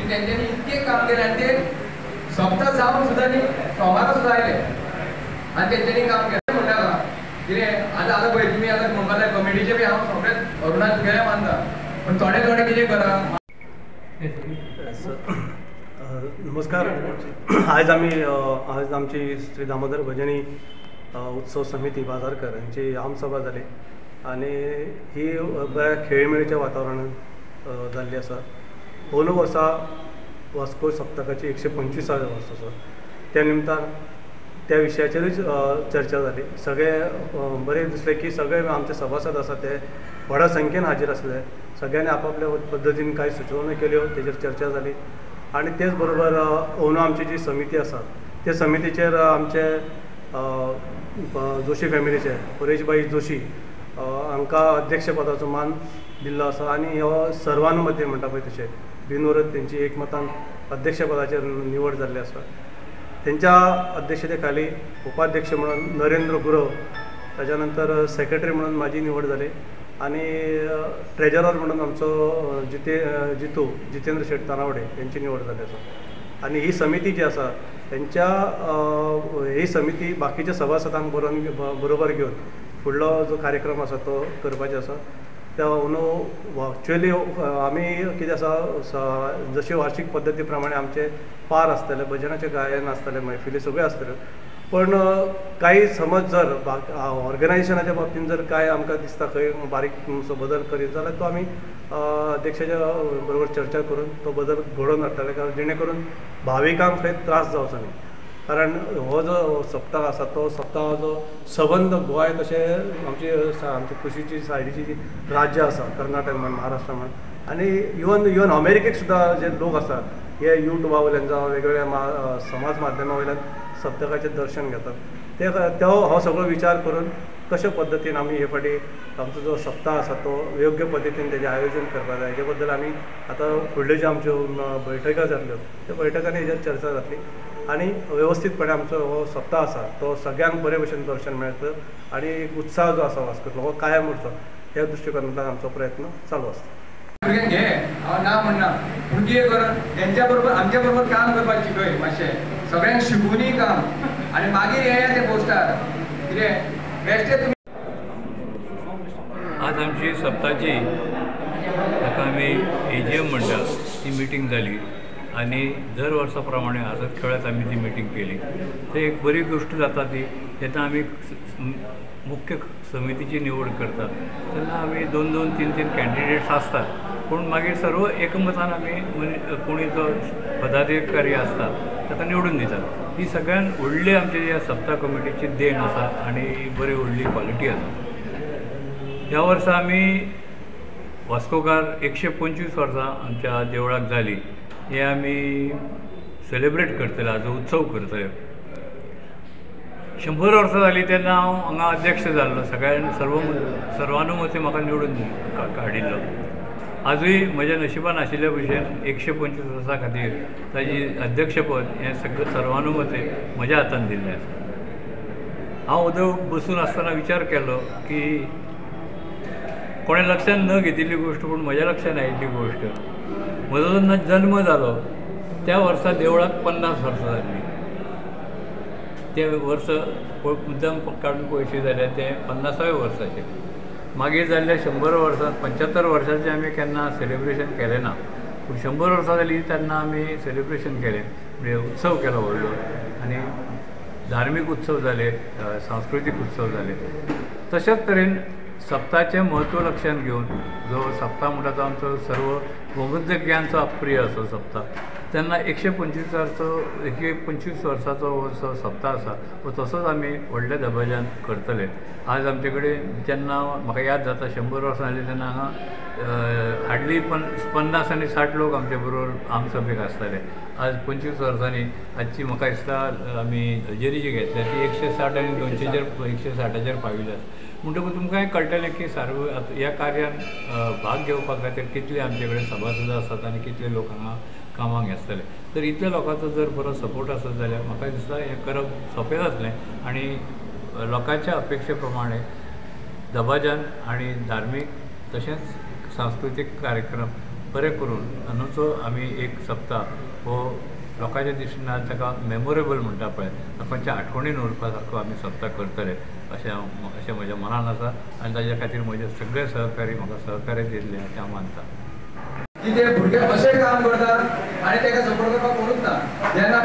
तेंच्यांनी इतके काम केले आनी ते सप्ताह जावन सुद्दां न्ही सोमारा सुद्दां आयले आनी तेंच्यांनी काम केलें म्हणटा कितें आतां पळय तुमी आतां म्हणपाक जाय कमिटीचे बी हांव सगळे अरुणाच तुगेले मानता पण थोडे थोडे कितें करा. नमस्कार. आज आमची श्री दामोदर भजनी उत्सव समिती बाजारकर यांची आमसभा जाली आनी ही बऱ्या खेळमेळीच्या वातावरणांत जाल्ली आसा. अंदू वर्सा वास्को सप्तकाची 125वी वर्स आसा. त्या निमतान त्या विशयाचेरूच चर्चा जाली. सगळे बरें दिसलें की सगळे आमचे सभासद आसा ते व्हडा संख्येन हाजीर आसले. सगळ्यांनी आपापल्या पद्दतीन कांय सुचोवण्यो केल्यो, तेजेर चर्चा जाली. आनी तेच बरोबर अंदू आमची जी समिती आसा त्या समितीचेर आमचे जोशी फॅमिलीचे परेशभाई जोशी हांकां अध्यक्षपदाचो मान दिल्लो आसा आनी हो सर्वानुमते म्हणटा पळय तशें बिनविरोध तेंची एकमतान अध्यक्षपदाचेर निवड जाल्ली आसा. तेंच्या अध्यक्षते खाली उपाध्यक्ष म्हणून नरेंद्र गुरव, ताच्या नंतर सेक्रेटरी म्हणून म्हाजी निवड जाली आनी ट्रेजरर म्हणून आमचो जितेंद्र शेट तानावडे यांची निवड जाली आसा. आनी ही समिती जी आसा ही समिती बाकीच्या सभासदांक बरोबर घेवन फुडलो जो कार्यक्रम आसा तो करपाचो आसा. त्या अंदू एक्चुअली आमी कितें आसा जशी वार्षिक पद्दती प्रमाणे आमचे पार आसतले, भजनाचे गायन आसतले, मैफिली सगळ्यो आसतल्यो. पण काही समज जर ऑर्गनायझेशनाच्या बाबतीन जर काय आमकां दिसता खंय बारीक असो बदल करीत जाल्यार तो आमी अध्यक्षाच्या बरोबर चर्चा करून तो बदल घडोवन हाडटले, कारण जेणे करून भाविकांक खंय त्रास जावचो न्ही. कारण हो जो सप्ताह आसा तो सप्ताहाचो संबंध गोंय तशें आमची कुशीची सायडीची जी राज्य आसा कर्नाटक म्हण, महाराष्ट्र म्हण, आनी इवन अमेरिकेक सुद्दां जे लोक आसा हे युट्यूबा वयल्यान जावं वेगवेगळ्या समाज माध्यमा वयल्यान सप्तकाचें दर्शन घेतात. तो हो सगळो विचार करून कशा पद्दतीन आमी हे फाटी आमचो जो सप्ताह आसा तो योग्य पद्दतीन तेजें आयोजन करपाक जाय, हेजे बद्दल आमी आतां फुडल्यो ज्यो आमच्यो बैठका जातल्यो त्या बैठकांनी हेजेर चर्चा जातली आनी वेवस्थीतपणे आमचो हो सप्ताह आसा तो सगळ्यांक बरे भशेन दर्शन मेळटलें आनी उत्साह जो आसा वास्कोंतलो हो कायम उरचो ह्या दृश्टिकोनांतल्यान आमचो प्रयत्न चालू आसता. भुरग्यांक घे हांव ना म्हणना, पूण कितें कर तेंच्या बरोबर आमच्या बरोबर काम करपाक शिकय मातशें, सगळ्यांक शिकूनय काम आनी मागीर येया ते पोस्टार कितें बेश्टे तुमी. आज आमची सप्ताची ताका आमी AGM म्हणटा ती मिटींग जाली आनी दर वर्सा प्रमाणे हसत खेळत आमी ती मिटींग केली. ते एक बरी गोष्ट जाता ती जेन्ना आमी मुख्य समितीची निवड करता तेन्ना आमी 2-2, 3-3 कॅन्डिडेट्स आसतात, पूण मागीर सर्व एकमतान आमी कोणी जो पदाधिकारी आसता ताका निवडून दितात. ही सगळ्यान व्हडली आमची ह्या सप्ताह कमिटीची देण आसा आनी बरी व्हडली क्वॉलिटी आसा. ह्या वर्सा आमी वास्कोकार 125 वर्सां आमच्या देवळाक जाली हे आमी सेलिब्रेट करतले, हाजो उत्सव करतले. 100 वर्सां जालीं तेन्ना हांव हांगा अध्यक्ष जाल्लो, सगळ्यांनी सर्वानुमती म्हाका निवडून काडिल्लो. आजूय म्हज्या नशिबान आशिल्ले भशेन 125 वर्सां खातीर ताजी अध्यक्षपद हें सगळें सर्वानुमते म्हज्या हातान दिल्लें आसा. हांव उदक बसून आसतना विचार केलो की कोणें लक्षान न घेतिल्ली गोश्ट पूण म्हज्या लक्षान आयिल्ली गोश्ट, म्हजो जेन्ना जल्म जालो त्या वर्सा देवळाक 50 वर्सां जाल्लीं. ते वर्स मुद्दम काडून पळयशी जाल्यार ते 50व्या वर्साचे. मागीर जाल्ल्या 100 वर्सां 75 वर्सांचें आमी केन्ना सेलिब्रेशन केलें ना, पूण 100 वर्सां जालीं तेन्ना आमी सेलिब्रेशन केलें, म्हणजे उत्सव केलो व्हडलो आनी धार्मीक उत्सव जाले, सांस्कृतीक उत्सव जाले. तशाच तरेन सप्ताहाचें म्हत्व लक्षांत घेवन जो सप्ताह म्हणटा तो आमचो सर्व भौगोलिक ज्ञानचो अप्रिय असो सप्ताह, तेन्ना 125 वर्साचो हो सप्ताह आसा वो तसोच आमी व्हडल्या दबाज्यान करतले. आज आमचे कडेन जेन्ना म्हाका याद जाता 100 वर्सां जालीं तेन्ना हांगा हार्डली 50 आनी 60 लोक आमचे बरोबर आमसभेक आसताले. आज 25 वर्सांनी आजची म्हाका दिसता आमी हजेरी जी घेतल्या ती 160 आनी 160 पाविल्ली आसा. म्हणटकूच तुमकांय कळटलें की ह्या कार्यान भाग घेवपा खातीर कितले आमचे कडेन सभासद आसात आनी कितले लोक हांगा कामाक आसतले. तर इतल्या लोकांचो जर बरो सपोर्ट आसत जाल्यार म्हाका दिसता हें करप सोंपें जातलें आनी लोकांच्या अपेक्षे प्रमाणे दबाज्यान आनी धार्मीक तशेंच सांस्कृतीक कार्यक्रम बरें करून हातूंचो आमी एक सप्ताह हो लोकांच्या दिश्टीन आज ताका मेमोरेबल म्हणटा पळय लोकांच्या आठवणीन उरपा सारको आमी सप्ताह करतले अशें म्हज्या मनान आसा आनी ताज्या खातीर म्हजे सगळे सहकारी म्हाका सहकार्य दिल्ले अशें हांव मानता की ते भुरगे अशें काम करतात आनी ताका सपोर्ट करपाक कोणूच ना जेन्ना